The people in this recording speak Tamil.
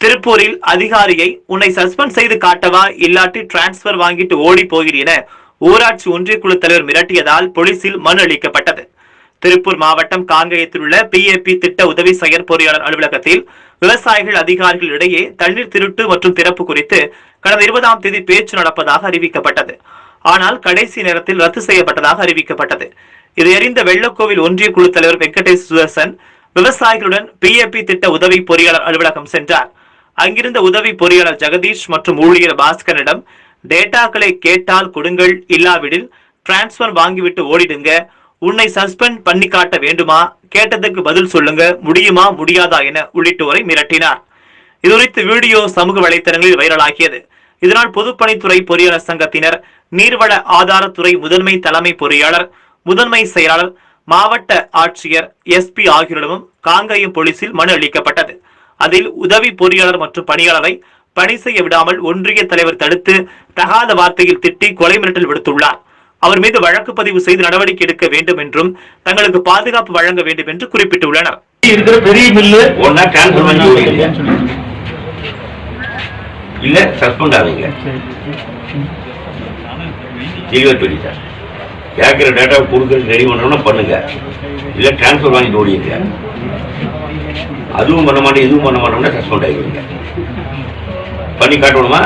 திருப்பூரில் அதிகாரியை உன்னை சஸ்பெண்ட் செய்து காட்டவா இல்லாட்டி டிரான்ஸ்பர் வாங்கிட்டு ஓடி போகிறீ என ஊராட்சி ஒன்றிய குழு தலைவர் மிரட்டியதால் போலீசில் மனு அளிக்கப்பட்டது. திருப்பூர் மாவட்டம் காங்கயத்தில் உள்ள PAP திட்ட உதவி செயற்பொறியாளர் அலுவலகத்தில் விவசாயிகள் அதிகாரிகள் இடையே தண்ணீர் திருட்டு மற்றும் திறப்பு குறித்து கடந்த 20ஆம் தேதி பேச்சு நடப்பதாக அறிவிக்கப்பட்டது. ஆனால் கடைசி நேரத்தில் ரத்து செய்யப்பட்டதாக அறிவிக்கப்பட்டது. இதை அறிந்த வெள்ளக்கோவில் ஒன்றிய குழு தலைவர் வெங்கடேஷ் சுதர்சன் விவசாயிகளுடன் PAP திட்ட உதவி பொறியாளர் அலுவலகம் சென்றார். அங்கிருந்த உதவி பொறியாளர் ஜெகதீஷ் மற்றும் ஊழியர் பாஸ்கரிடம் டேட்டாக்களை கேட்டால் கொடுங்கள், இல்லாவிடில் டிரான்ஸ்பர் வாங்கிவிட்டு ஓடிடுங்க, உன்னை சஸ்பெண்ட் பண்ணி காட்ட வேண்டுமா, கேட்டதுக்கு பதில் சொல்லுங்க, முடியுமா முடியாதா என உள்ளிட்டோரை மிரட்டினார். இதுகுறித்து வீடியோ சமூக வலைத்தளங்களில் வைரலாகியது. இதனால் பொதுப்பணித்துறை பொறியாளர் சங்கத்தினர், நீர்வள ஆதாரத்துறை முதன்மை தலைமை பொறியாளர், முதன்மை செயலாளர், மாவட்ட ஆட்சியர், SP ஆகியோரிடமும் காங்கயம் போலீசில் மனு அளிக்கப்பட்டது. அதில் உதவி பொறியாளர் மற்றும் பணியாளரை பணி செய்ய விடாமல் ஒன்றிய தலைவர் தடுத்து தகாத வார்த்தையில் திட்டி கொலை மிரட்டல் விடுத்துள்ளார். அவர் மீது வழக்கு பதிவு செய்து நடவடிக்கை எடுக்க வேண்டும் என்றும் தங்களுக்கு பாதுகாப்பு வழங்க வேண்டும் என்று குறிப்பிட்டுள்ளனர். பெரிய பில்லு ஒன்னா கேன்சல் பண்ணி இல்ல சஸ்பெண்ட் ஆவீங்க. கேட்கிற டேட்டா கொடுக்கறது ரெடி பண்ணணும்னா பண்ணுங்க, இல்ல டிரான்ஸ்பர் வாங்கிட்டு ஓடிங்க. அதுவும் பண்ண மாட்டேன் இதுவும் பண்ண மாட்டோம்னா சஸ்பெண்ட் ஆகிடுவீங்க. பண்ணி காட்டணுமா?